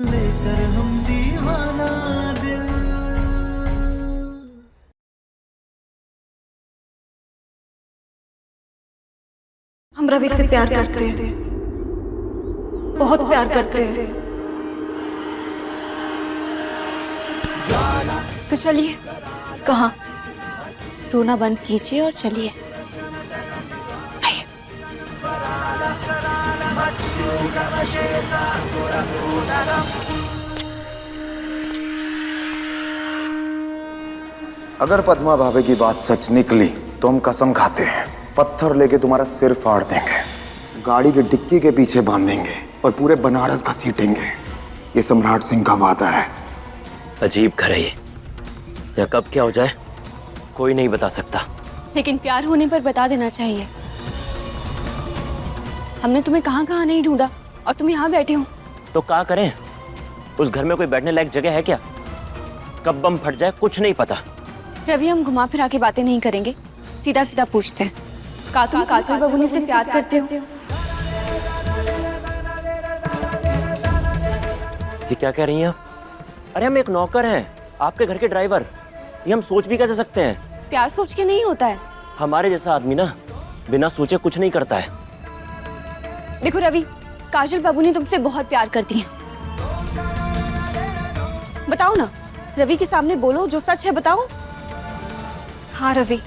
लेकर हम दीवाना दिल। हम रवि से प्यार करते हैं, बहुत प्यार करते हैं। तो चलिए। कहाँ? रोना बंद कीजिए और चलिए। आइए। अगर पद्मा भाभी की बात सच निकली तो हम कसम खाते हैं, पत्थर लेके तुम्हारा सिर फाड़ देंगे, गाड़ी की डिक्की के पीछे बांधेंगे और पूरे बनारस घसीटेंगे। ये सम्राट सिंह का वादा है। अजीब घर है ये, या कब क्या हो जाए कोई नहीं बता सकता। लेकिन प्यार होने पर बता देना चाहिए। हमने तुम्हें कहाँ कहाँ नहीं ढूंढा और तुम यहाँ बैठे हो। तो क्या करें? उस घर में कोई बैठने लायक जगह है क्या? कब बम फट जाए कुछ नहीं पता। रवि, हम घुमा फिरा के बातें नहीं करेंगे, सीधा सीधा पूछते हैं। का तुम काजल बबूनी से प्यार करते हो? ये क्या कह रही हैं आप? अरे हम एक नौकर हैं, आपके घर के ड्राइवर। ये हम सोच भी कैसे सकते हैं? प्यार सोच के नहीं होता है। हमारे जैसा आदमी ना बिना सोचे कुछ नहीं करता है। देखो रवि, काजल बबूनी तुमसे बहुत प्यार करती हैं। बताओ ना, रवि के सामने बोलो, जो सच है बताओ। हाँ रवि,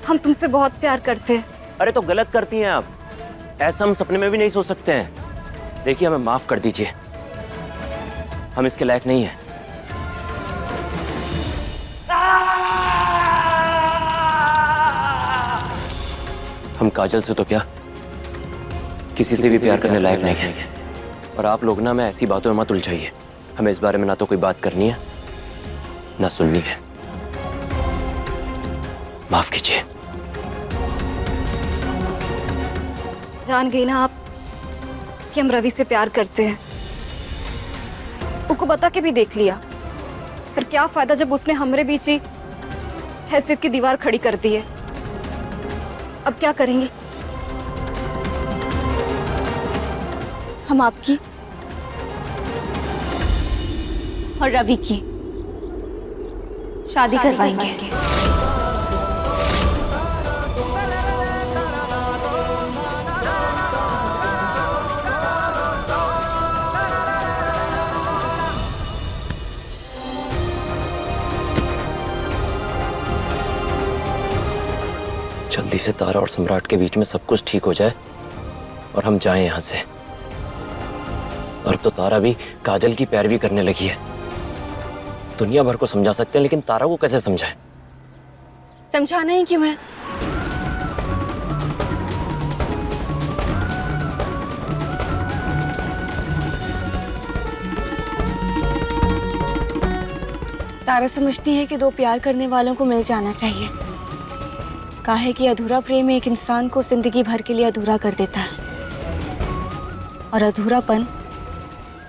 हम तुमसे बहुत प्यार करते हैं। अरे तो गलत करती हैं आप, ऐसा हम सपने में भी नहीं सोच सकते हैं। देखिए हमें माफ कर दीजिए, हम इसके लायक नहीं हैं। हम काजल से तो क्या किसी से भी प्यार करने लायक नहीं है। और आप लोग ना मैं ऐसी बातों में मत उलझाइए। हमें इस बारे में ना तो कोई बात करनी है ना सुननी है। माफ कीजिए। जान गई ना आप कि हम रवि से प्यार करते हैं। उसको बता के भी देख लिया, पर क्या फायदा जब उसने हमारे बीच ही हैसियत की दीवार खड़ी कर दी है। अब क्या करेंगे? हम आपकी और रवि की शादी करवाएंगे। जल्दी से तारा और सम्राट के बीच में सब कुछ ठीक हो जाए और हम जाएं यहाँ से। और अब तो तारा भी काजल की पैरवी करने लगी है। दुनिया भर को समझा सकते हैं, लेकिन तारा को कैसे समझाएं? समझाना ही क्यों है? तारा समझती है कि दो प्यार करने वालों को मिल जाना चाहिए। काहे कि अधूरा प्रेम एक इंसान को जिंदगी भर के लिए अधूरा कर देता है, और अधूरापन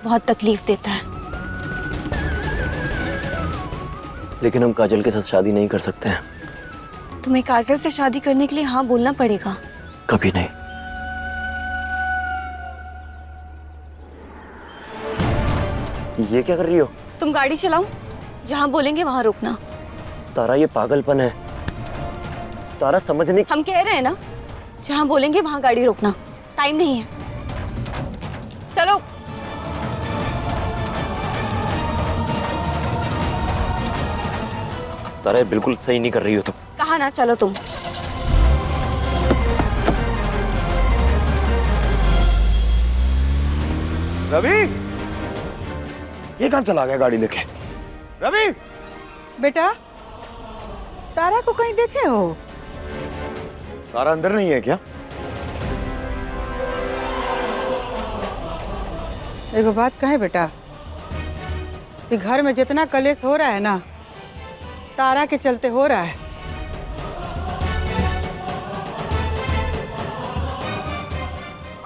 बहुत तकलीफ देता है। लेकिन हम काजल के साथ शादी नहीं कर सकते हैं। तुम्हें काजल से शादी करने के लिए हाँ बोलना पड़ेगा। कभी नहीं। ये क्या कर रही हो? तुम गाड़ी चलाओ, जहाँ बोलेंगे वहां रुकना। तारा ये पागलपन है। तारा समझ नहीं। हम कह रहे हैं ना, जहाँ बोलेंगे वहां गाड़ी रोकना। टाइम नहीं है, चलो। तारा ये बिल्कुल सही नहीं कर रही हो तुम। कहा ना चलो तुम। रवि, ये कहाँ चला गया गाड़ी लेके? रवि, बेटा, तारा को कहीं देखे हो? तारा अंदर नहीं है क्या? एगो बात कहे बेटा, कि घर में जितना कलेश हो रहा है ना, तारा के चलते हो रहा है।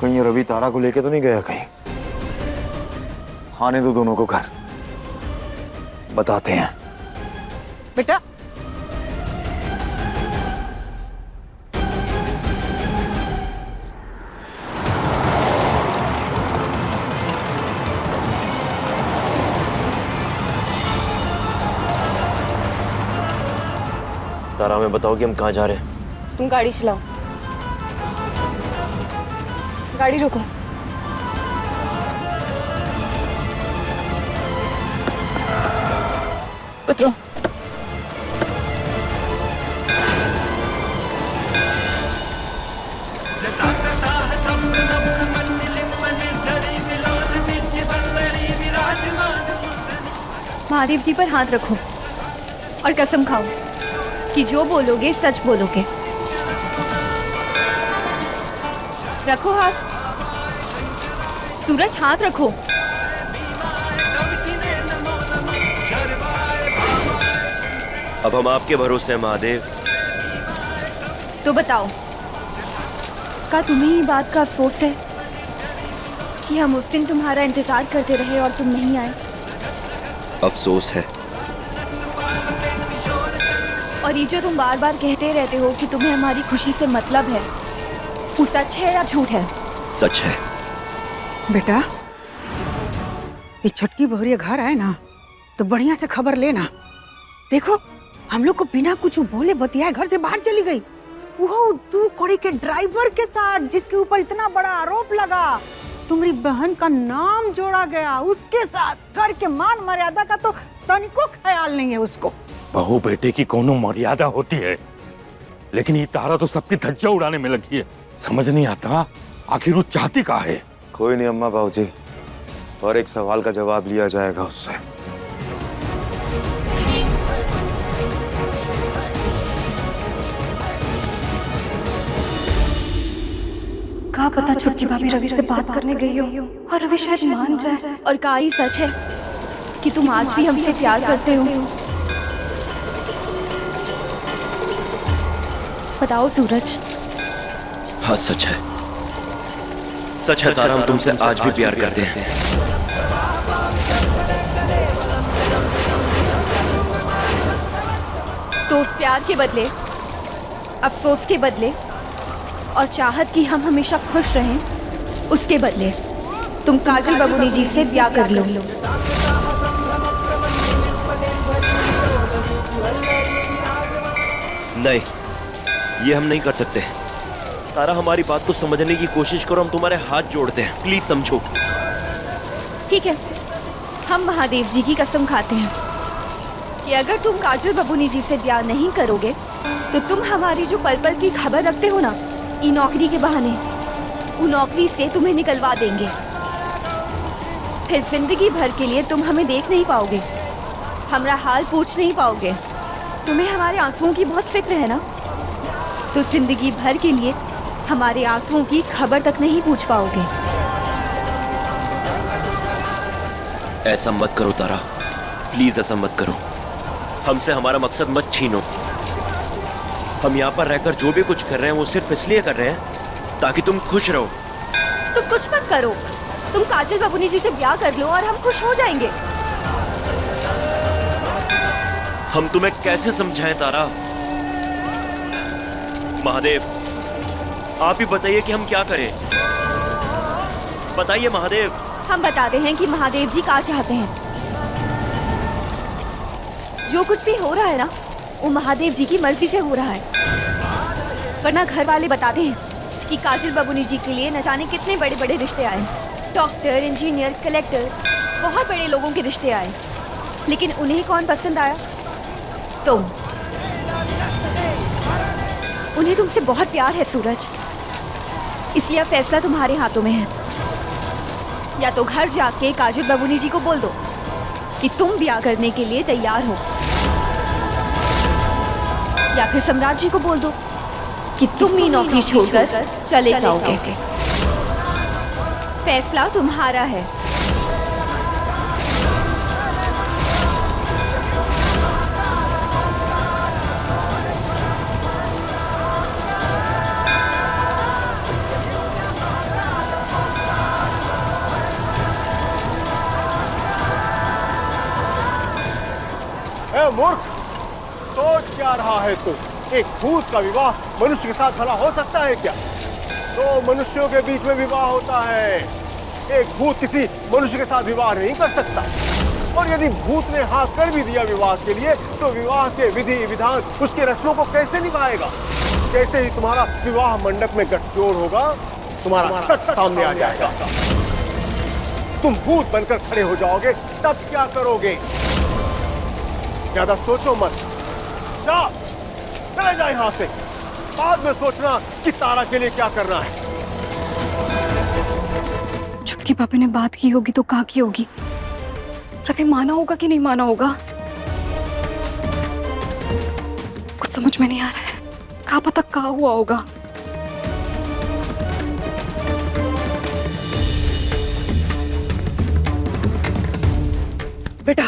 कहीं रवि तारा को लेके तो नहीं गया कहीं? आने दो दोनों को घर, बताते हैं। बेटा, तारा, हमें बताओ कि हम कहाँ जा रहे हैं। तुम गाड़ी चलाओ। गाड़ी रोको। उतरो। महादेव जी पर हाथ रखो और कसम खाओ कि जो बोलोगे सच बोलोगे। रखो हाथ। सूरज, हाथ रखो। अब हम आपके भरोसे हैं महादेव। तो बताओ, क्या तुम्हें ही बात का अफसोस है कि हम उस दिन तुम्हारा इंतजार करते रहे और तुम नहीं आए? अफसोस है। और ये जो तुम बार बार कहते रहते हो कि तुम्हें हमारी खुशी से मतलब है, वो सच है या झूठ है? सच है। बेटा, ये छुटकी बहुरिया घर आए ना तो बढ़िया से खबर लेना। देखो, हम लोग को बिना कुछ बोले बतियाए घर से बाहर चली गई। वो तू कोड़ी के ड्राइवर के साथ, जिसके ऊपर इतना बड़ा आरोप लगा, तुम्हारी बहन का नाम जोड़ा गया, उसके साथ घर के मान मर्यादा का तो तनिको ख्याल नहीं है उसको। बहू बेटे की कोनो मर्यादा होती है, लेकिन ये तारा तो सबकी धज्जा उड़ाने में लगी है। समझ नहीं आता आखिर वो चाहती क्या है। कोई नहीं अम्मा बाबूजी, और एक सवाल का जवाब लिया जाएगा उससे। कहा पता छुटकी भाभी रवि से बात करने गई हो और रवि शायद मान जाए। और कहा ही सच है कि तुम आज भी हमसे प्यार करते हो। बताओ सूरज। हाँ सच है, सच है तारा, हम तुमसे आज भी प्यार करते हैं। तो उस प्यार के बदले, अफसोस के बदले और चाहत कि हम हमेशा खुश रहें, उसके बदले तुम काजल बबूनी जी से ब्याह कर लो। नहीं, ये हम नहीं कर सकते। तारा, हमारी बात को समझने की कोशिश करो, हम तुम्हारे हाथ जोड़ते हैं, प्लीज समझो। ठीक है, हम महादेव जी की कसम खाते हैं कि अगर तुम काजल बबूनी जी से ब्याह नहीं करोगे तो तुम हमारी जो पल पल की खबर रखते हो ना, ई नौकरी के बहाने, वो नौकरी से तुम्हें निकलवा देंगे। फिर जिंदगी भर के लिए तुम हमें देख नहीं पाओगे, हमारा हाल पूछ नहीं पाओगे। तुम्हें हमारे आंसुओं की बहुत फिक्र है ना, तो जिंदगी भर के लिए हमारे आंसुओं की खबर तक नहीं पूछ पाओगे। ऐसा मत करो तारा, प्लीज ऐसा मत करो। हमसे हमारा मकसद मत छीनो। हम यहाँ पर रहकर जो भी कुछ कर रहे हैं वो सिर्फ इसलिए कर रहे हैं ताकि तुम खुश रहो। तुम कुछ मत करो, तुम काजल बबूनी जी से ब्याह कर लो और हम खुश हो जाएंगे। हम तुम्हें कैसे समझाएं तारा? महादेव, आप ही बताइए कि हम क्या करें। बताइए महादेव। हम बताते हैं कि महादेव जी क्या चाहते हैं। जो कुछ भी हो रहा है ना, वो महादेव जी की मर्जी से हो रहा है। वरना घर वाले बताते हैं कि काजल बबूनी जी के लिए न जाने कितने बड़े बड़े रिश्ते आए, डॉक्टर, इंजीनियर, कलेक्टर, बहुत बड़े लोगों के रिश्ते आए, लेकिन उन्हें कौन पसंद आया? तुम। उन्हें तुमसे बहुत प्यार है सूरज, इसलिए अब फैसला तुम्हारे हाथों में है। या तो घर जाके काजल बबूनी जी को बोल दो कि तुम ब्याह करने के लिए तैयार हो, या फिर सम्राट जी को बोल दो कि तुम ही नौकरी छोड़कर चले जाओगे। फैसला तुम्हारा है। ए मूर्ख, सोच क्या रहा है तू? एक भूत का विवाह मनुष्य के साथ भला हो सकता है क्या? दो मनुष्यों के बीच में विवाह होता है, एक भूत किसी मनुष्य के साथ विवाह नहीं कर सकता। और यदि भूत ने हाँ कर भी दिया विवाह के लिए, तो विवाह के विधि विधान, उसके रस्मों को कैसे निभाएगा? कैसे ही तुम्हारा विवाह मंडप में गठजोड़ होगा, तुम्हारा सच सामने आ जाएगा। तुम भूत बनकर खड़े हो जाओगे, तब क्या करोगे? ज्यादा सोचो मत, जा चले जाओ यहां से। बाद में सोचना कि तारा के लिए क्या करना है। छुटकी पापा ने बात की होगी तो कहा की होगी, रवि माना होगा कि नहीं माना होगा, कुछ समझ में नहीं आ रहा है। कहा पता कहा हुआ होगा। बेटा,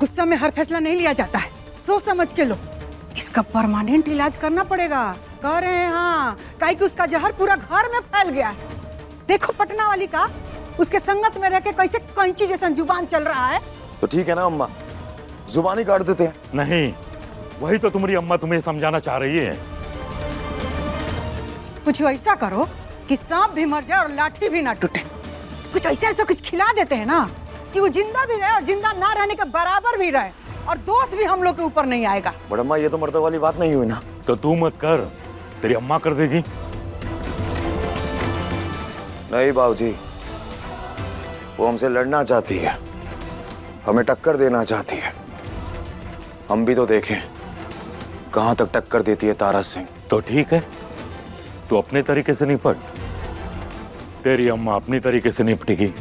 गुस्सा में हर फैसला नहीं लिया जाता है, सोच समझ के लो। इसका परमानेंट इलाज करना पड़ेगा। कह रहे हैं हाँ, काहे कि उसका जहर पूरा घर में फैल गया है। देखो पटना वाली का, उसके संगत में रह के कैसे कैंची जैसा जुबान चल रहा है। तो ठीक है ना अम्मा, जुबानी काट देते हैं। नहीं, वही तो तुम्हारी अम्मा तुम्हें समझाना चाह रही है। कुछ ऐसा करो कि सांप भी मर जाए और लाठी भी ना टूटे। कुछ ऐसा कुछ खिला देते हैं ना कि वो जिंदा भी रहे और जिंदा ना रहने के बराबर भी रहे, और दोष भी हम लोग के ऊपर नहीं आएगा। बड़ अम्मा, ये तो मर्द वाली बात नहीं हुई ना। तो तू मत कर, तेरी अम्मा कर देगी। नहीं बाबूजी, वो हमसे लड़ना चाहती है, हमें टक्कर देना चाहती है। हम भी तो देखें कहां तक टक्कर देती है तारा सिंह। तो ठीक है, तू अपने तरीके से निपट, तेरी अम्मा अपनी तरीके से निपटेगी।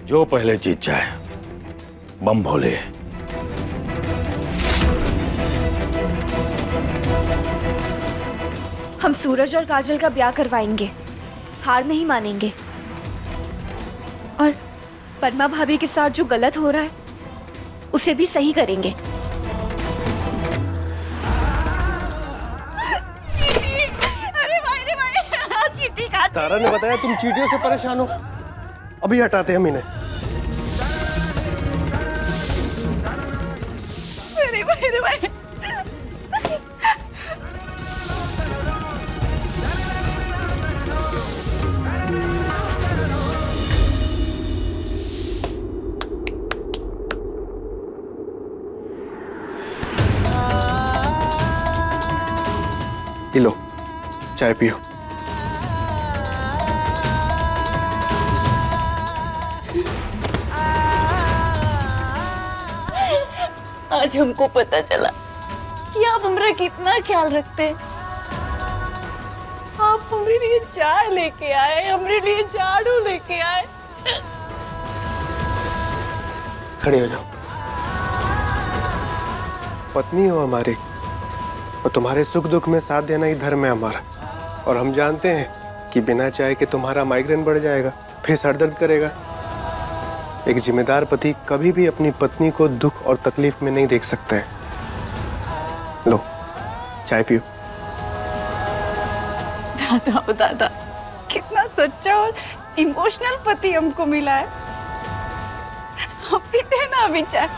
जो पहले जीत जाए बम भोले। हम सूरज और काजल का ब्याह करवाएंगे, हार नहीं मानेंगे। और परमा भाभी के साथ जो गलत हो रहा है उसे भी सही करेंगे। तारा ने बताया तुम चीटियों से परेशान हो, अभी हटाते हम इन्हें। ये लो, चाय पियो। आज हमको पता चला कि आप हमारा कितना ख्याल रखते हैं। आप हमारे लिए चाय लेके आए, हमारे लिए झाड़ू लेके आए। खड़े हो जाओ। पत्नी हो हमारी, और तुम्हारे सुख दुख में साथ देना ही धर्म है हमारा। और हम जानते हैं कि बिना चाय के तुम्हारा माइग्रेन बढ़ जाएगा, फिर सर दर्द करेगा। एक जिम्मेदार पति कभी भी अपनी पत्नी को दुख और तकलीफ में नहीं देख सकता है। लो, चाय पियो। दादा ओ दादा, कितना सच्चा और इमोशनल पति हमको मिला है। हम पीते हैं ना अभी चाय।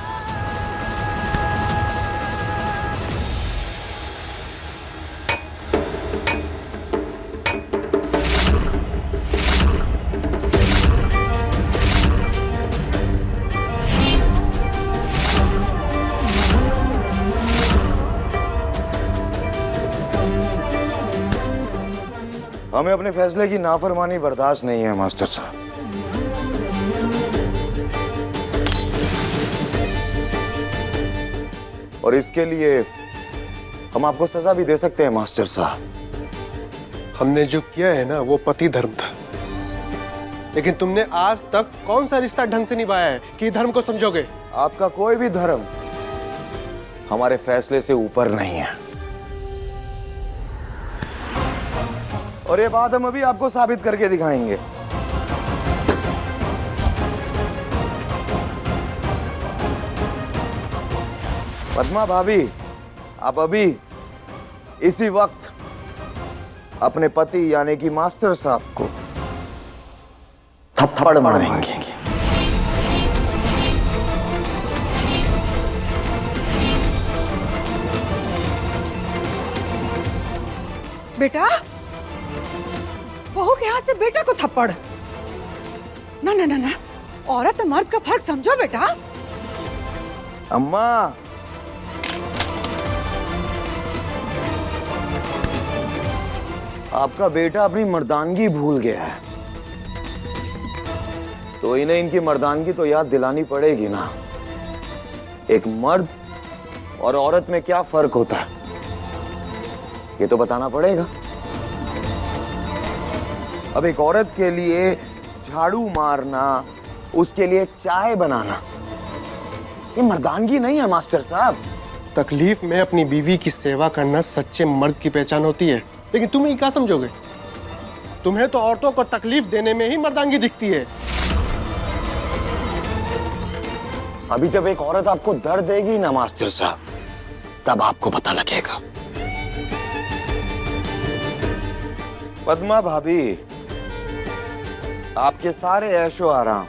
हमें अपने फैसले की नाफरमानी बर्दाश्त नहीं है मास्टर साहब। और इसके लिए हम आपको सजा भी दे सकते हैं मास्टर साहब। हमने जो किया है ना वो पति धर्म था, लेकिन तुमने आज तक कौन सा रिश्ता ढंग से निभाया है कि धर्म को समझोगे? आपका कोई भी धर्म हमारे फैसले से ऊपर नहीं है, और ये बात हम अभी आपको साबित करके दिखाएंगे। पद्मा भाभी, आप अभी इसी वक्त अपने पति यानी कि मास्टर साहब को थप्पड़ मारेंगे। बेटा, बहू के हाथ से बेटा को थप्पड़? ना ना ना ना, औरत और मर्द का फर्क समझो बेटा। अम्मा, आपका बेटा अपनी मर्दानगी भूल गया है, तो इन्हें इनकी मर्दानगी तो याद दिलानी पड़ेगी ना। एक मर्द और औरत में क्या फर्क होता है ये तो बताना पड़ेगा। अब एक औरत के लिए झाड़ू मारना, उसके लिए चाय बनाना, ये मर्दानगी नहीं है मास्टर साहब। तकलीफ में अपनी बीवी की सेवा करना सच्चे मर्द की पहचान होती है, लेकिन तुम ही क्या समझोगे? तुम्हें तो औरतों को तकलीफ देने में ही मर्दानगी दिखती है। अभी जब एक औरत आपको दर्द देगी ना मास्टर साहब, तब आपको पता लगेगा। पद्मा भाभी, आपके सारे ऐशो आराम,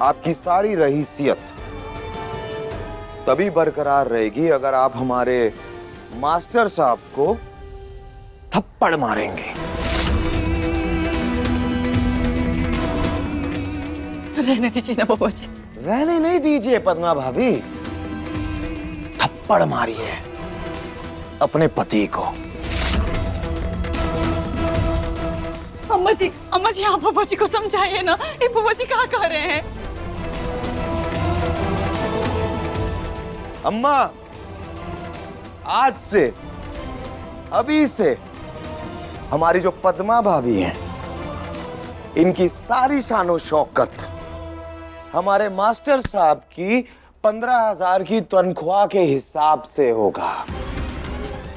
आपकी सारी रहीसियत तभी बरकरार रहेगी अगर आप हमारे मास्टर साहब को थप्पड़ मारेंगे। रहने दीजिए ना बाबा जी। रहने नहीं दीजिए पद्मा भाभी, थप्पड़ मारिए अपने पति को। अम्मा जी आप बाबा जी को समझाइए ना, ये बाबा जी क्या कह रहे हैं? अम्मा, आज से, अभी से हमारी जो पद्मा भाभी हैं, इनकी सारी शानो शौकत हमारे मास्टर साहब की 15,000 की तनख्वाह के हिसाब से होगा।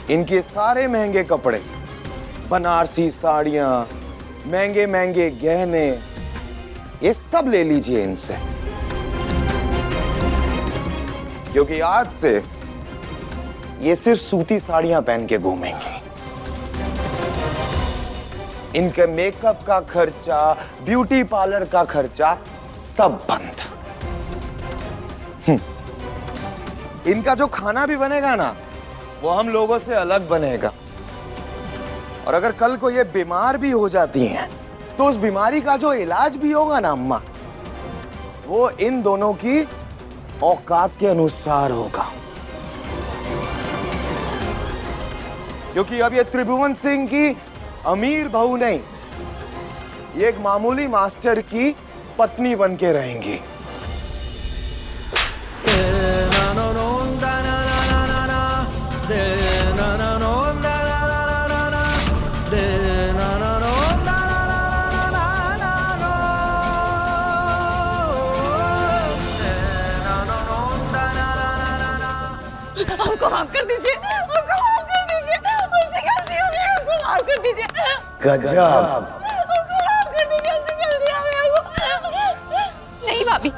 इनके सारे महंगे कपड़े, बनारसी साड़ियां, महंगे महंगे गहने, ये सब ले लीजिए इनसे, क्योंकि आज से ये सिर्फ सूती साड़ियां पहन के घूमेंगी। इनके मेकअप का खर्चा, ब्यूटी पार्लर का खर्चा सब बंद। इनका जो खाना भी बनेगा ना, वो हम लोगों से अलग बनेगा। और अगर कल को ये बीमार भी हो जाती हैं, तो उस बीमारी का जो इलाज भी होगा ना अम्मा, वो इन दोनों की औकात के अनुसार होगा। क्योंकि अब ये त्रिभुवन सिंह की अमीर बहू नहीं, ये एक मामूली मास्टर की पत्नी बन के रहेंगी। हमको माफ कर दीजिए, हमको माफ कर दीजिए, हमसे गलती हो गई, हमको माफ कर दीजिए। गजब। हमको माफ कर दीजिए, हमसे गलती हो गई। नहीं भाभी,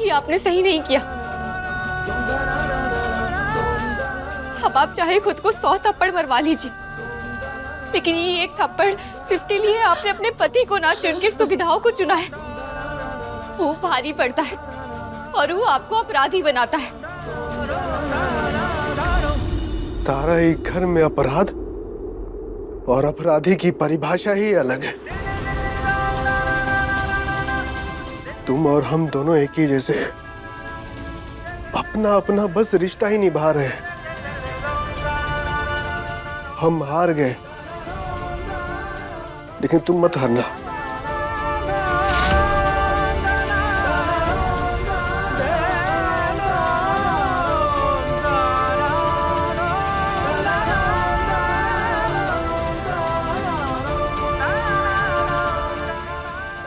ये आपने सही नहीं किया। अब आप चाहे खुद को 100 थप्पड़ मरवा लीजिए, लेकिन ये एक थप्पड़ जिसके लिए आपने अपने पति को ना चुन के सुविधाओं को चुना है, वो भारी पड़ता है और वो आपको अपराधी बनाता है। तारा, एक घर में अपराध और अपराधी की परिभाषा ही अलग है। तुम और हम दोनों एक ही जैसे हैं, अपना अपना बस रिश्ता ही निभा रहे हैं। हम हार गए, लेकिन तुम मत हारना।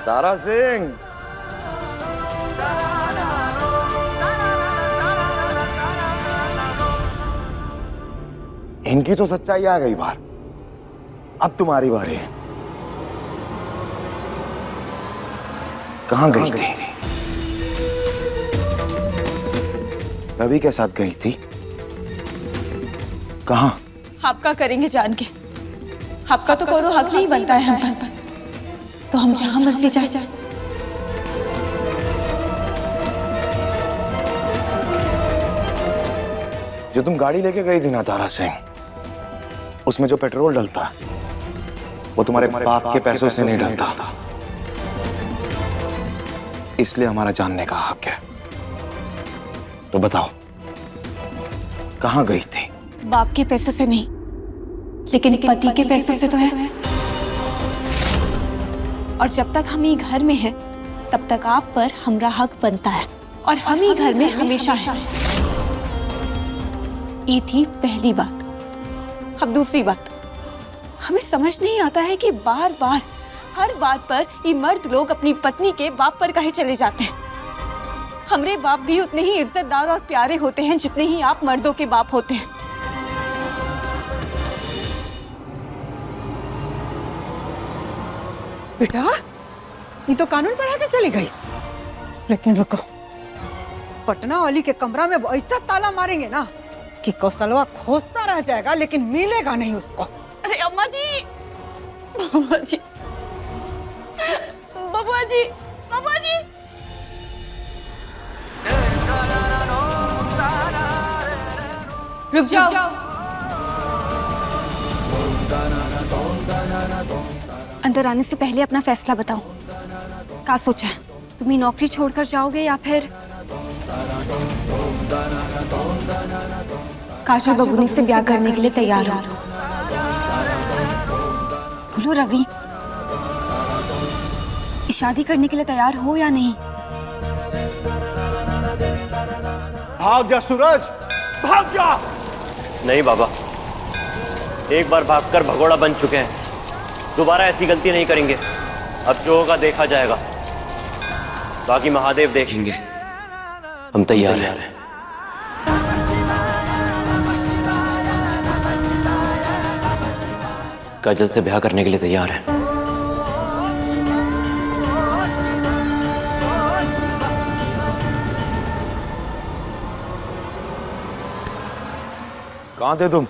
तारा सिंह, इनकी तो सच्चाई आ गई बाहर। अब तुम्हारी बारी है। कहां गई थी? रवि के साथ गई थी? कहां? आपका करेंगे जान के, आपका तो कोनो हक नहीं बनता है हम पर, तो हम जहां मर्जी जाए। जो तुम गाड़ी लेके गई थी ना तारा सिंह, उसमें जो पेट्रोल डलता है, वो तुम्हारे बाप के पैसों से नहीं डलता। इसलिए हमारा जानने का हक है। तो बताओ, कहाँ गई थी? बाप के पैसे से नहीं, लेकिन पति के पैसे से तो है। और जब तक हम ही घर में हैं, तब तक आप पर हमरा हक बनता है, और हम ही घर में हमेशा है। ये थी पहली बात। अब दूसरी बात, हमें समझ नहीं आता है कि बार बार हर बात पर ये मर्द लोग अपनी पत्नी के बाप पर काहे चले जाते हैं। हमरे बाप भी उतने ही इज्जतदार और प्यारे होते हैं जितने ही आप मर्दों के बाप होते हैं। बेटा, ये तो कानून पढ़ा के चली गई। लेकिन रुको, पटना वाली के कमरा में ऐसा ताला मारेंगे ना कि कौशलवा खोजता रह जाएगा, लेकिन मिलेगा नहीं उसको। अरे अम्मा जी, बाबा जी, बाबा जी, बाबा जी। रुक जाओ। अंदर आने से पहले अपना फैसला बताओ। क्या सोचा है? तुम नौकरी छोड़कर जाओगे या फिर काजल बबूनी से ब्याह करने के लिए तैयार हो? बोलो रवि, शादी करने के लिए तैयार हो या नहीं? भाग जा सूरज, भाग जा। नहीं बाबा, एक बार भागकर भगोड़ा बन चुके हैं, दोबारा ऐसी गलती नहीं करेंगे। अब जो होगा देखा जाएगा, बाकी महादेव देखेंगे। हम तैयार हैं। काजल से ब्याह करने के लिए तैयार हैं। कहाँ थे तुम?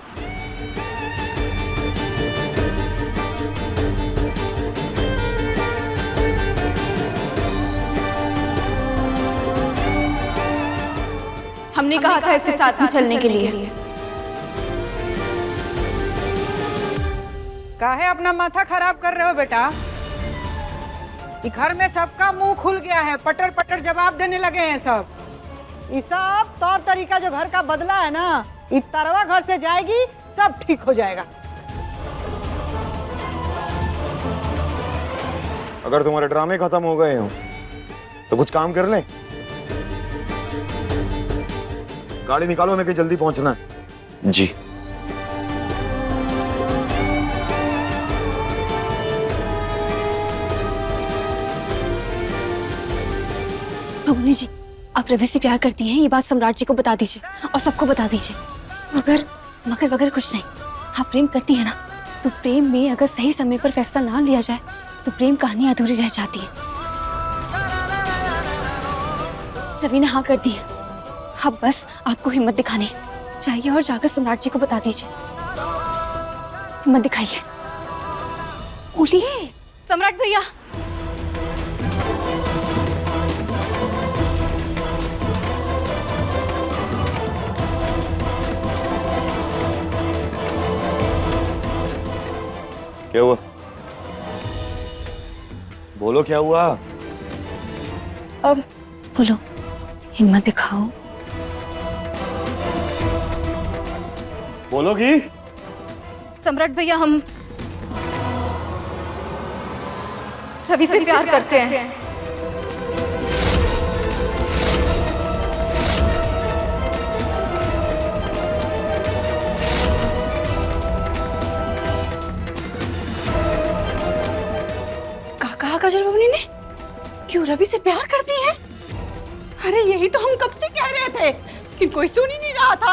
हमने कहा था इससे साथ में चलने के लिए। काहे अपना माथा खराब कर रहे हो बेटा? ये घर में सबका मुंह खुल गया है, पटर पटर जवाब देने लगे हैं सब। ये सब तौर तरीका जो घर का बदला है ना, ये तरवा घर से जाएगी, सब ठीक हो जाएगा। अगर तुम्हारे ड्रामे खत्म हो गए हो तो कुछ काम कर ले। गाड़ी निकालो, हमें कहीं जल्दी पहुंचना है। जी। बबूनी जी, आप रवि से प्यार करती हैं, ये बात सम्राट जी को बता दीजिए और सबको बता दीजिए। मगर वगैरह कुछ नहीं। आप प्रेम करती है ना, तो प्रेम में अगर सही समय पर फैसला ना लिया जाए तो प्रेम कहानी अधूरी रह जाती है। रवि ने हाँ कर दी है, अब बस आपको हिम्मत दिखानी चाहिए और जाकर सम्राट जी को बता दीजिए। हिम्मत दिखाइए, बोलिए सम्राट भैया। क्या हुआ? बोलो क्या हुआ? अब बोलो, हिम्मत दिखाओ। बोलोगी? सम्राट भैया, हम रवि से प्यार करते हैं। कहा काजल बबूनी ने? क्यों रवि से प्यार करती है? अरे यही तो हम कब से कह रहे थे कि कोई सुन ही नहीं रहा था।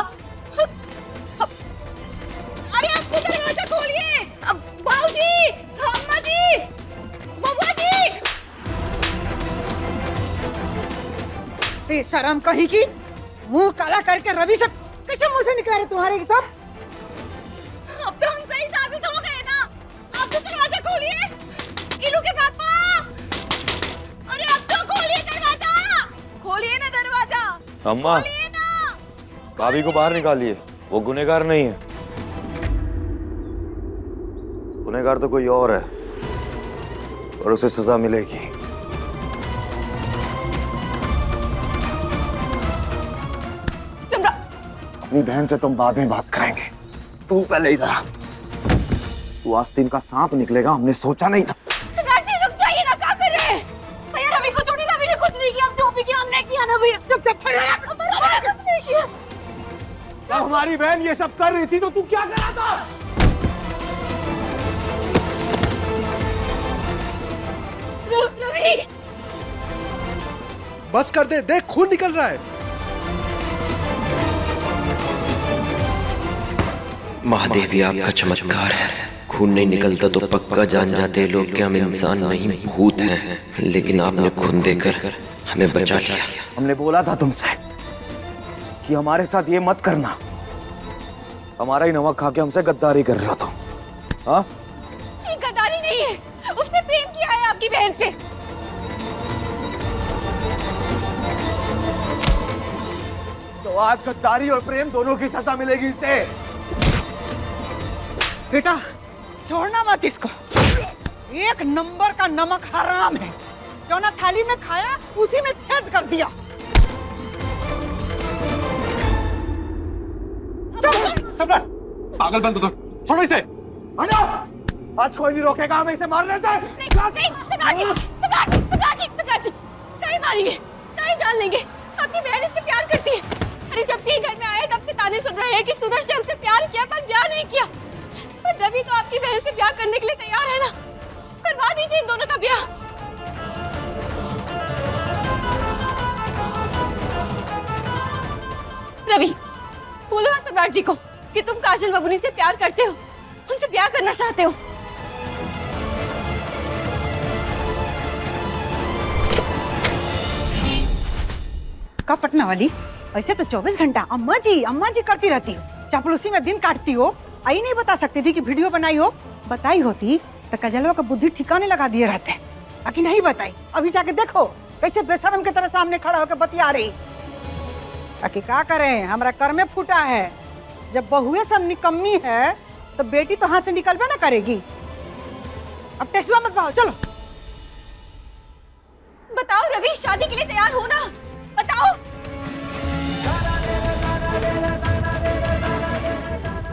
अरे अब तो दरवाजा खोलिए। अब बाबूजी, अम्मा जी, बबुआ जी। बेशरम कहीं की, मुंह काला करके रवि से कैसे मुंह से निकला रहे तुम्हारे सब? अब तो हम सही साबित हो गए ना। अब तो दरवाजा खोलिए। इलू के पापा, अरे अब तो खोलिए दरवाजा। खोलिए ना दरवाजा। अम्मा, भाभी को बाहर निकालिए, वो गुनहगार नहीं है। गुनहगार तो कोई और है और उसे सजा मिलेगी। अपनी बहन से तुम बाद में बात करेंगे। तू पहले इधर आ। तू आस्तीन का सांप निकलेगा, हमने सोचा नहीं था। सम्राट जी रुक जाइए ना, क्या कर रहे हैं? भैया रवि को छोड़िए, रवि ने कुछ नहीं किया, जो भी किया हमने किया ना भैया। चुप चुप कुछ नहीं किया। जब हमारी बहन ये सब कर रही थी तो तू क्या कर रहा था? रवि बस कर दे, देख खून निकल रहा है। महादेवी आपका चमत्कार है। खून नहीं निकलता तो पक्का जान जाते लोग कि हम इंसान नहीं भूत हैं, लेकिन आपने खून देकर हमें बचा लिया। हमने बोला था तुमसे कि हमारे साथ ये मत करना। हमारा ही नमक खा के हमसे गद्दारी कर रहे हो तुम। हाँ, ये गद्दारी नहीं है, उसने प्रेम किया है आपकी बहन से। तो आज गद्दारी और प्रेम दोनों की सजा मिलेगी इसे। बेटा छोड़ना मत इसको, एक नंबर का नमक हराम है। जो ना थाली में खाया उसी में छेद कर दिया। सम्राट पागलपन तो छोड़ो इसे। आज कोई नहीं रोकेगा हमें इसे मारने से। नहीं, सम्राट जी काहे मारेंगे, काहे जान लेंगे? अपनी बहन इससे प्यार करती है। अरे जब से ये घर में आए तब से ताने सुन रहे हैं कि सूरज ने हमसे प्यार किया पर ब्याह नहीं किया। पर रवि तो आपकी बहन से ब्याह करने के लिए तैयार है ना, करवा दीजिए इन दोनों का ब्याह। रवि बोलो ना सम्राट जी को कि तुम काजल बबुनी से प्यार करते हो, उनसे ब्याह करना चाहते हो। का पटना वाली ऐसे तो 24 घंटा अम्मा जी करती रहती हो। चापलूसी में दिन काटती हो। आई नहीं बता सकती थी कि वीडियो बनाई हो? बताई होती तो कजलवा का बुद्धि ठिकाने लगा दिए रहते। बाकी नहीं बताई। अभी जाके देखो कैसे बेशरम की तरह सामने खड़ा होकर बतिया रही। बाकी क्या करें, हमारा कर में फूटा है। जब बहुए सब निकम्मी है तो बेटी तो हाथ से निकलबे ना करेगी। अब टेस्टुआ मत पाओ, चलो। बताओ रवि, शादी के लिए तैयार हो ना? बताओ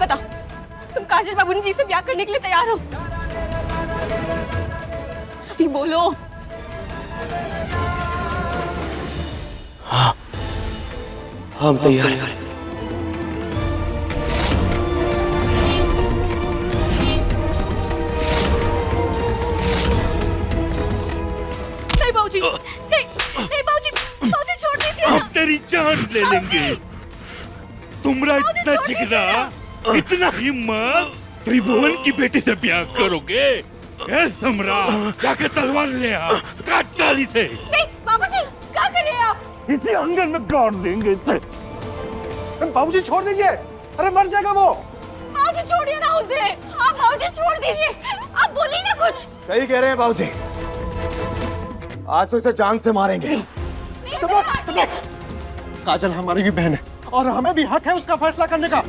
बताओ, तुम काजल बाबूनी जी से ब्याह करने के लिए तैयार हो? रवि बोलो। हाँ, हम तैयार हैं। नहीं बाबूजी, नहीं बाबूजी छोड़ दीजिए ना। हम तेरी जान ले लेंगे। तुमरा इतना जिगरा, इतना हिम्मत, त्रिभुवन की बेटी से ब्याह करोगे? ए सम्राट, जाके तलवार ले आ, काट डाली से। नहीं बाबूजी, क्या कर रहे हैं आप? इसी आंगन में गाड़ देंगे इसे। बाबूजी छोड़ दीजिए, अरे मर जाएगा वो। बाबूजी छोड़िए ना उसे। आप बाबूजी छोड़ दीजिए, आप बोलिए ना कुछ। सही कह रहे हैं बाबूजी, आज तो इसे जान से मारेंगे। काजल हमारी भी बहन है और हमें भी हक है उसका फैसला करने का।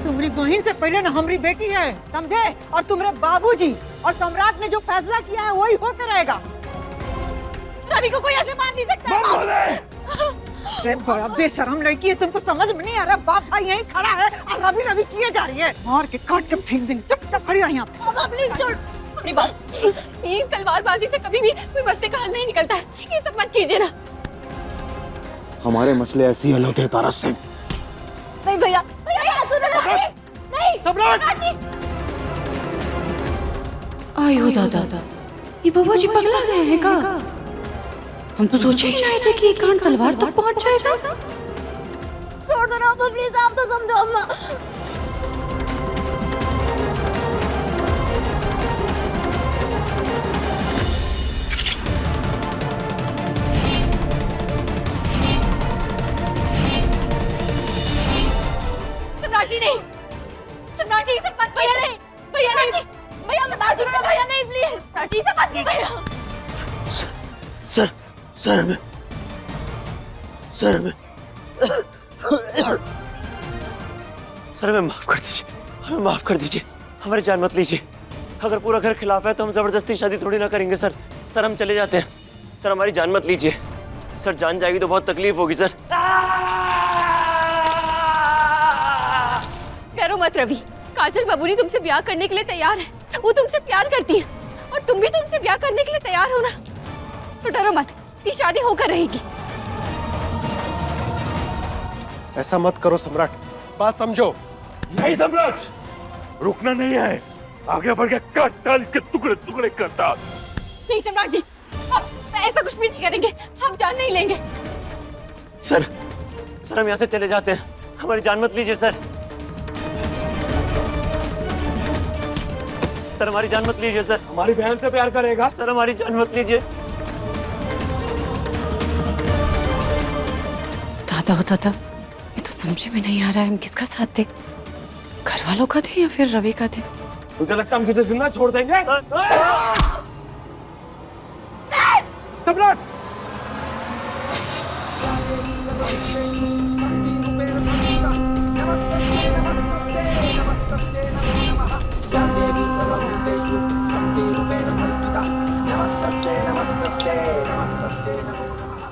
तुम्हारी बहन से पहले ना हमारी बेटी है, समझे? और तुम्हारे बाबूजी और सम्राट ने जो फैसला किया है वही होकर रहेगा। रवि को कोई ऐसे मार नहीं सकता। अरे बड़ा बेशरम लड़की है, तुमको समझ में नहीं आ रहा? बाप भाई यहीं खड़ा है और रवि किए जा रही है। मार के काट के फेंक देंगे। चुपचाप खड़ी रही यहाँ पे। अब प्लीज छोड़ अपनी बात। ये तलवारबाजी से कभी भी कोई मसले का हल नहीं निकलता है, ये सब मत कीजिए ना। हमारे मसले ऐसे ही हल होते हैं तारा सिंह। नहीं भैया, भैया सुनो ना। नहीं सम्राट जी। आयो दादा, ये बाबा जी पगला गए हैं का? हम तो सोचे ही नहीं थे कि ये कान तलवार तक पहुंच जाएगा। छोड़ दो ना प्लीज, आप तो समझो अम्मा। सम्राट जी नहीं, सम्राट जी से मत। भैया नहीं, भैया नहीं, भैया मत छोड़ो, भैया नहीं प्लीज। सम्राट जी से मत भैया। सर में माफ कर दीजिए, हमें माफ कर दीजिए, हमारी जान मत लीजिए। अगर पूरा घर खिलाफ है तो हम जबरदस्ती शादी थोड़ी ना करेंगे सर। सर हम चले जाते हैं। सर हमारी जान मत लीजिए। सर जान जाएगी तो बहुत तकलीफ होगी सर। डरो मत रवि, काजल बबूनी तुमसे ब्याह करने के लिए तैयार है। वो तुमसे प्यार करती है और तुम भी तो उनसे ब्याह करने के लिए तैयार हो ना, तो डरो मत, ये शादी होकर रहेगी। ऐसा मत करो सम्राट, बात समझो। नहीं सम्राट, रुकना नहीं है, आगे बढ़ के काट डाल इसके टुकड़े टुकड़े करता। नहीं सम्राट जी, हम ऐसा कुछ भी नहीं करेंगे, हम जान नहीं लेंगे। सर हम यहाँ से चले जाते हैं, हमारी जान मत लीजिए सर। सर हमारी जान मत लीजिए सर। हमारी बहन से प्यार करेगा? सर हमारी जान मत लीजिए। दादा हो दादा, ये तो समझ में नहीं आ रहा है हम किसका साथ दें, घर वालों का दें या फिर रवि का दें। तुझे लगता है हम तुझे जिंदा छोड़ देंगे? सम्राट!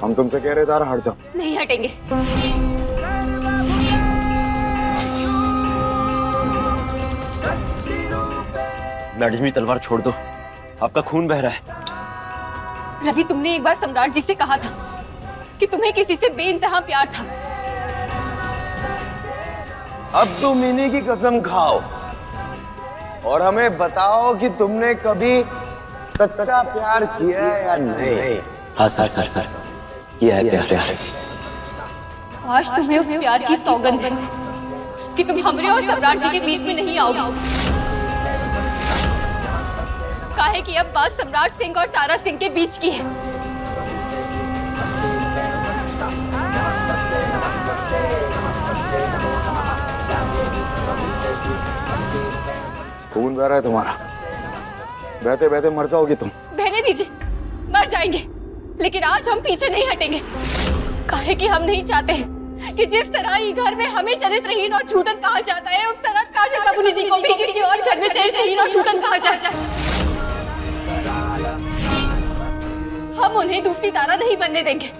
हम तुमसे कह रहे तारा, हट जाओ। नहीं हटेंगे। मैडम जी तलवार छोड़ दो, आपका खून बह रहा है। रवि, तुमने एक बार सम्राट जी से कहा था कि तुम्हें किसी से बेइंतहा प्यार था। अब तुम इन्हीं की कसम खाओ और हमें बताओ कि तुमने कभी सच्चा प्यार किया है या नहीं। हाँ सर, किया है प्यार। आज तुम्हें उस प्यार की सौगंध है कि तुम हमरे और सम्राट जी के बीच में नहीं आओगे। काहे कि अब बात सम्राट सिंह और तारा सिंह के बीच की है। खून बह रहा है तुम्हारा, बहते बहते मर जाओगी तुम। बहने दीजिए, मर जाएंगे, लेकिन आज हम पीछे नहीं हटेंगे। काहे कि हम नहीं चाहते हैं कि जिस तरह ये घर में हमें चरित्रहीन और झूठन कहा जाता है, उस तरह काजल बबूनी जी को भी किसी और घर में चरित्रहीन और झूठन कहा जाता है। हम उन्हें दूसरी तारा नहीं बनने देंगे।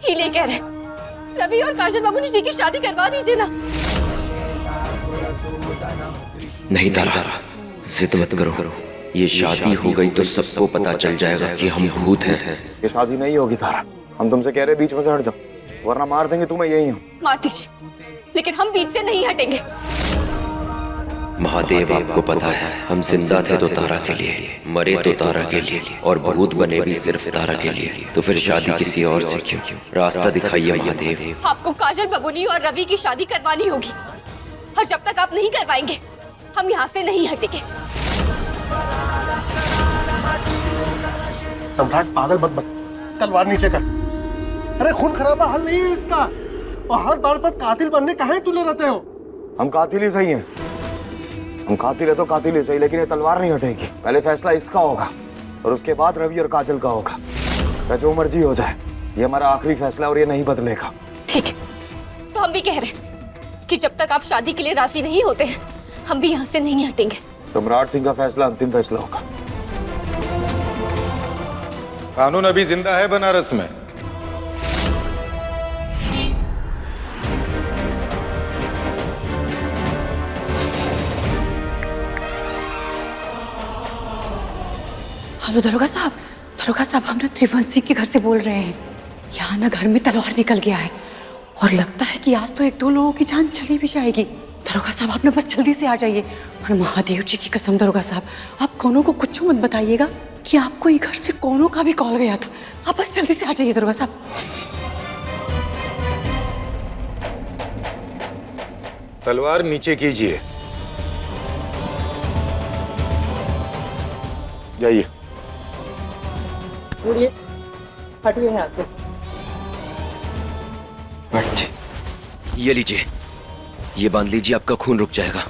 हीले कह रहे, रवि और काजल बबूनी जी की शादी करवा दीजिए ना। नहीं तारा, जिद मत करो। ये शादी हो गई तो सबको पता चल जाएगा कि हम भूत हैं। ये शादी नहीं होगी तारा, हम तुमसे कह रहे बीच में से हट जाओ, वरना मार देंगे तुम्हें। यही हूँ। मार दीजिए, लेकिन हम बीच से नहीं हटेंगे। महादेव आपको पता है, हम जिंदा थे तो तारा के लिए, मरे तो तारा के लिए, और भूत बने भी सिर्फ तारा के लिए। तो फिर शादी किसी और से क्यों? रास्ता दिखाइए महादेव। आपको काजल बबूनी और रवि की शादी करवानी होगी, और जब तक आप नहीं करवाएंगे हम यहाँ से नहीं हटेंगे। सम्राट पागल मत बन, तलवार नीचे कर। अरे खून खराबा हल नहीं है इसका, और हर बार पर कातिल बनने काहे तुले रहते हो? हम कातिल ही सही हैं, हम कातिल है तो कातिल ही सही, लेकिन ये तलवार नहीं हटेगी। पहले फैसला इसका होगा और उसके बाद रवि और काजल का होगा। चाहे जो मर्जी हो जाए, ये हमारा आखिरी फैसला और ये नहीं बदलेगा। ठीक है, तो हम भी कह रहे हैं कि जब तक आप शादी के लिए राजी नहीं होते हैं, हम भी यहाँ से नहीं हटेंगे। सम्राट सिंह का फैसला अंतिम फैसला होगा। कानून अभी जिंदा है बनारस में। हेलो दरोगा साहब, हम ना त्रिभुवन के घर से बोल रहे हैं। यहाँ ना घर में तलवार निकल गया है और लगता है कि आज तो 1-2 लोगों की जान चली भी जाएगी। दरोगा साहब, आप ना बस जल्दी से आ जाइए। और महादेव जी की कसम दरोगा साहब, आप कोनो को कुछ मत बताइएगा कि आपको ये घर से कोनो का भी कॉल गया था। आप बस जल्दी से आ जाइए दरोगा साहब। तलवार नीचे कीजिए, जाइए। बैठ, ये लीजिए, ये बांध लीजिए, आपका खून रुक जाएगा।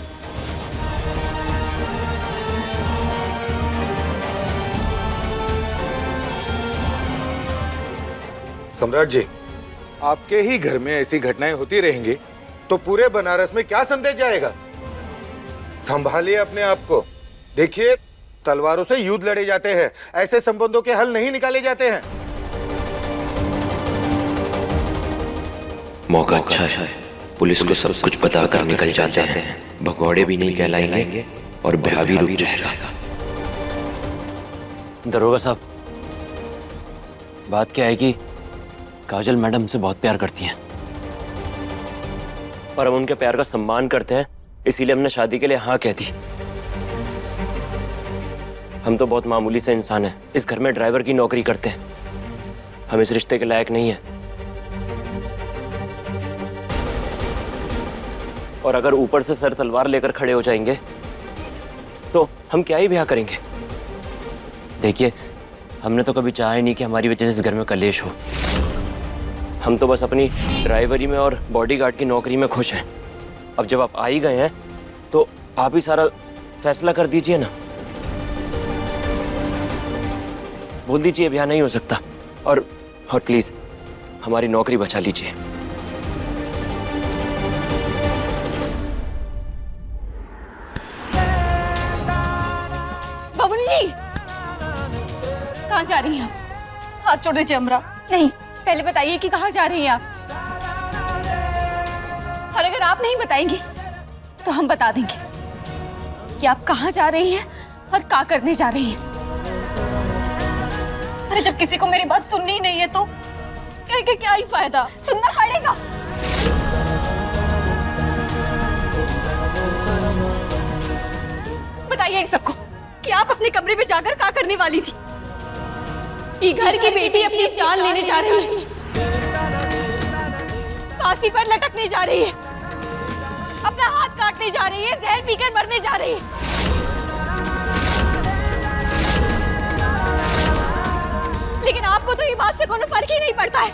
सम्राट जी, आपके ही घर में ऐसी घटनाएं होती रहेंगी तो पूरे बनारस में क्या संदेश जाएगा? संभालिए अपने आप को। देखिए, तलवारों से युद्ध लड़े जाते हैं, ऐसे संबंधों के हल नहीं निकाले जाते हैं। मौका अच्छा है, पुलिस को सब कुछ पता कर निकल जाते हैं। भगौड़े भी नहीं कहलाएंगे और ब्याह भी रुक जाएगा। दरोगा साहब, बात क्या है कि काजल मैडम से बहुत प्यार करती हैं और हम उनके प्यार का सम्मान करते हैं, इसीलिए हमने शादी के लिए हाँ कह दी। हम तो बहुत मामूली से इंसान हैं, इस घर में ड्राइवर की नौकरी करते हैं, हम इस रिश्ते के लायक नहीं हैं। और अगर ऊपर से सर तलवार लेकर खड़े हो जाएंगे तो हम क्या ही ब्याह करेंगे। देखिए, हमने तो कभी चाहा ही नहीं कि हमारी वजह से इस घर में कलेश हो। हम तो बस अपनी ड्राइवरी में और बॉडीगार्ड की नौकरी में खुश हैं। अब जब आप आ ही गए हैं तो आप ही सारा फैसला कर दीजिए ना। बोल दीजिए ब्याह नहीं हो सकता और प्लीज हमारी नौकरी बचा लीजिए। बाबूनी जी, कहाँ जा रही हैं आप? हाथ छोड़ दीजिए अमरा। नहीं, पहले बताइए कि कहाँ जा रही हैं आप। और अगर आप नहीं बताएंगी तो हम बता देंगे कि आप कहाँ जा रही हैं और क्या करने जा रही हैं। अरे जब किसी को मेरी बात सुननी ही नहीं है तो कह के क्या ही फायदा। सुनना पड़ेगा। बताइए इन सबको कि आप अपने कमरे में जाकर क्या करने वाली थी। ये घर की बेटी अपनी जान लेने जा रही है, फांसी पर लटकने जा रही है, अपना हाथ काटने जा रही है, जहर पीकर मरने जा रही है। लेकिन आपको तो ये बात से कोई फर्क ही नहीं पड़ता है।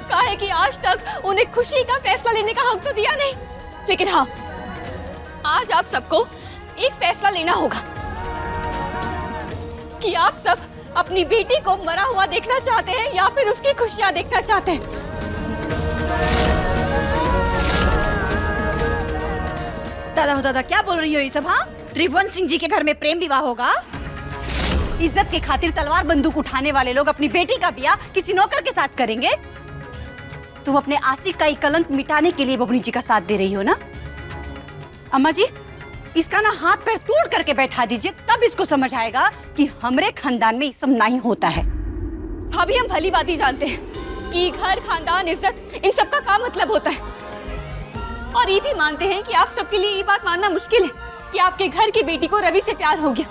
कहा है कि आज तक उन्हें खुशी का फैसला लेने का हक तो दिया नहीं, लेकिन हाँ, आज आप सबको एक फैसला लेना होगा कि आप सब अपनी बेटी को मरा हुआ देखना चाहते हैं या फिर उसकी खुशियां देखना चाहते हैं। दादा हो दादा, क्या बोल रही हो ये सब? हाँ, त्रिभुवन सिंह जी के घर में प्रेम विवाह होगा? इज्जत के खातिर तलवार बंदूक उठाने वाले लोग अपनी बेटी का ब्याह किसी नौकर के साथ करेंगे? तुम अपने आशिक का कलंक मिटाने के लिए बबनी जी का साथ दे रही हो ना? अम्मा जी, इसका ना हाथ पैर तोड़ करके बैठा दीजिए, तब इसको समझ आएगा कि हमरे खानदान में ये सब नहीं होता है। भाभी, हम भली बात ही जानते हैं कि घर, खानदान, इज्जत, इन सब का क्या मतलब होता है। और ये भी मानते हैं कि आप सबके लिए ये बात मानना मुश्किल है कि आपके घर की बेटी को रवि से प्यार हो गया,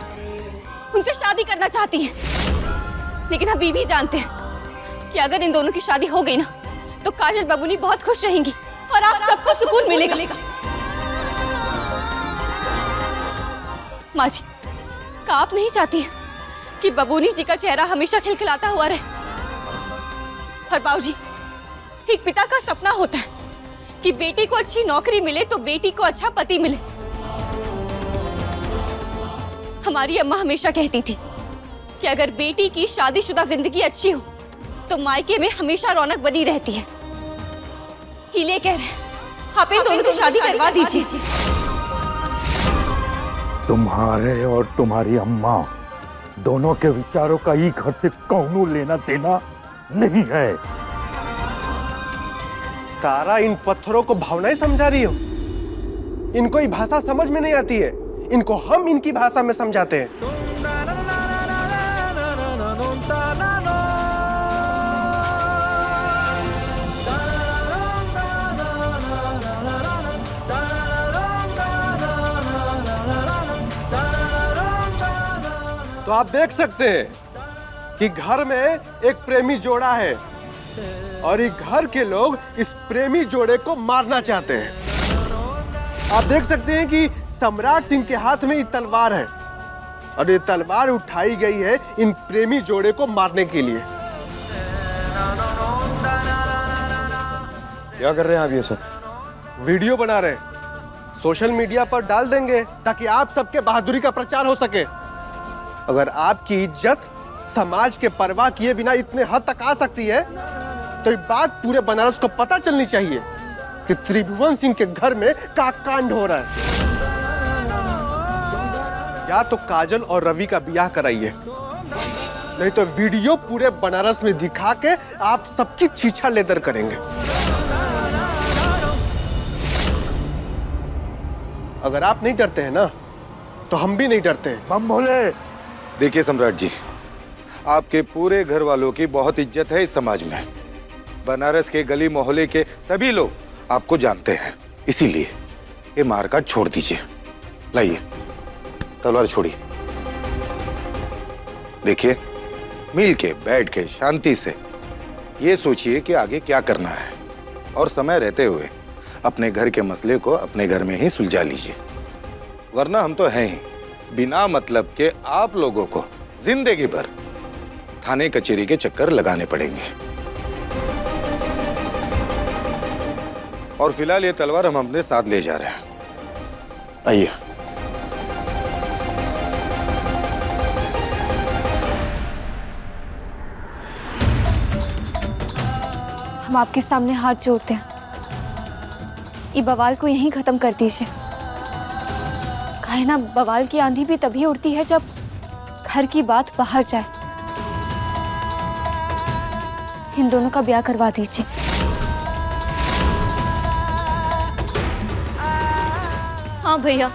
उनसे शादी करना चाहती हैं। लेकिन हम ये भी जानते हैं कि अगर इन दोनों की शादी हो गई ना तो काजल बबूनी बहुत खुश रहेंगी और आप सबको सुकून मिलेगा। माँ जी, क्या आप नहीं चाहती हैं कि बबूनी जी का चेहरा हमेशा खिलखिलाता हुआ रहे? और बाबूजी, एक पिता का सपना होता है कि बेटी को अच्छी नौकरी मिले तो बेटी को अच्छा पति मिले। हमारी अम्मा हमेशा कहती थी कि अगर बेटी की शादीशुदा जिंदगी अच्छी हो तो मायके में हमेशा रौनक बनी रहती है। हीले कह रहे हैं, आप इन दोनों की शादी करवा दीजिए। तुम्हारे और तुम्हारी अम्मा दोनों के विचारों का ही घर से कौनो लेना देना नहीं है। तारा, इन पत्थरों को भावनाएं समझा रही हो? इनको ये भाषा समझ में नहीं आती है, इनको हम इनकी भाषा में समझाते हैं। तो आप देख सकते हैं कि घर में एक प्रेमी जोड़ा है और ये घर के लोग इस प्रेमी जोड़े को मारना चाहते हैं। आप देख सकते हैं कि सम्राट सिंह के हाथ में ये तलवार है और ये तलवार उठाई गई है इन प्रेमी जोड़े को मारने के लिए। क्या कर रहे हैं आप ये सब? वीडियो बना रहे हैं, सोशल मीडिया पर डाल देंगे ताकि आप सबके बहादुरी का प्रचार हो सके। अगर आपकी इज्जत समाज के परवाह किए बिना इतने हद तक आ सकती है तो ये बात पूरे बनारस को पता चलनी चाहिए कि त्रिभुवन सिंह के घर में क्या कांड हो रहा है। या तो काजल और रवि का ब्याह कराइए, नहीं तो वीडियो पूरे बनारस में दिखा के आप सबकी छीछा लेदर करेंगे। अगर आप नहीं डरते हैं ना तो हम भी नहीं डरते। बम भोले। देखिए सम्राट जी, आपके पूरे घर वालों की बहुत इज्जत है इस समाज में। बनारस के गली मोहल्ले के सभी लोग आपको जानते हैं, इसीलिए ये मारकाट छोड़ दीजिए। लाइए तलवार छोड़िए। देखिए, मिल के बैठ के शांति से ये सोचिए कि आगे क्या करना है, और समय रहते हुए अपने घर के मसले को अपने घर में ही सुलझा लीजिए। वरना हम तो हैं ही, बिना मतलब के आप लोगों को जिंदगी भर थाने कचहरी के चक्कर लगाने पड़ेंगे। और फिलहाल ये तलवार हम अपने साथ ले जा रहे हैं। आइए। हम आपके सामने हाथ जोड़ते हैं, ये बवाल को यहीं खत्म कर दीजिए। कहे ना, बवाल की आंधी भी तभी उड़ती है जब घर की बात बाहर जाए। इन दोनों का ब्याह करवा दीजिए। हाँ भैया,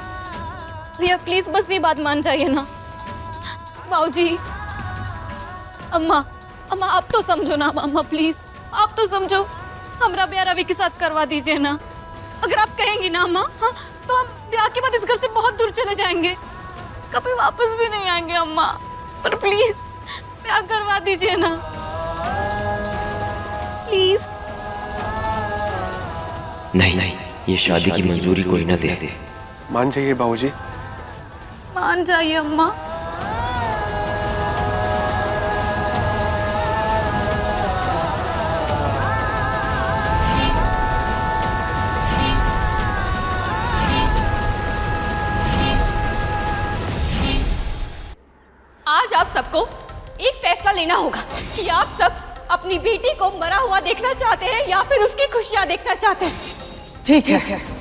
भैया प्लीज बस ये बात मान जाइए ना। बाबूजी, अम्मा, अम्मा आप तो समझो ना। अम्मा प्लीज आप तो समझो, हमरा ब्याह रवि के साथ करवा दीजिए ना। अगर आप कहेंगी ना अम्मा, हाँ, तो हम ब्याह के बाद इस घर से बहुत दूर चले जाएंगे, कभी वापस भी नहीं आएंगे अम्मा। पर प्लीज ब्याह करवा दीजिए ना, प्लीज। नहीं, ये शादी की मंजूरी कोई ना दे। मान जाइए बाबूजी। मान जाइए अम्मा। आज आप सबको एक फैसला लेना होगा कि आप सब अपनी बेटी को मरा हुआ देखना चाहते हैं या फिर उसकी खुशियां देखना चाहते हैं। ठीक है।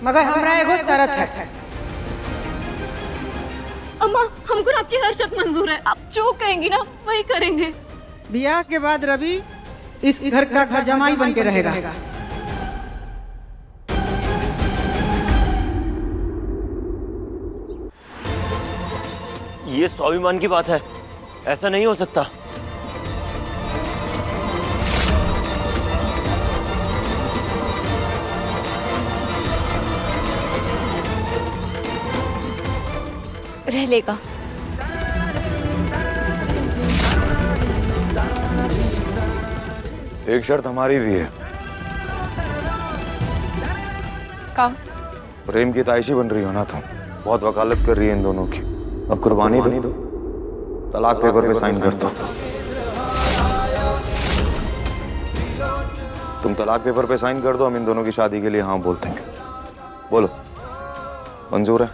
मगर हमरा एगो शरत है। अम्मा, हमको ना आपकी हर शर्त मंजूर है। आप जो कहेंगी ना वही करेंगे। ब्याह के बाद रवि इस घर का घर जमाई बन के रहेगा। ये स्वाभिमान की बात है, ऐसा नहीं हो सकता। रह लेगा। एक शर्त हमारी भी है। का? प्रेम की ताइशी बन रही हो ना तुम, बहुत वकालत कर रही है इन दोनों की। अब कुर्बानी दो, तलाक पेपर पे साइन कर दो। तुम तलाक पेपर पे साइन कर दो, हम इन दोनों की शादी के लिए हाँ बोल देंगे। बोलो, मंजूर है?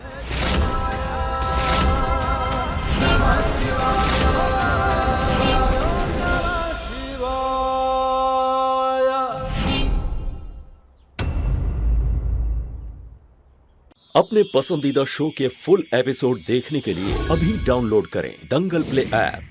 अपने पसंदीदा शो के फुल एपिसोड देखने के लिए अभी डाउनलोड करें दंगल प्ले ऐप।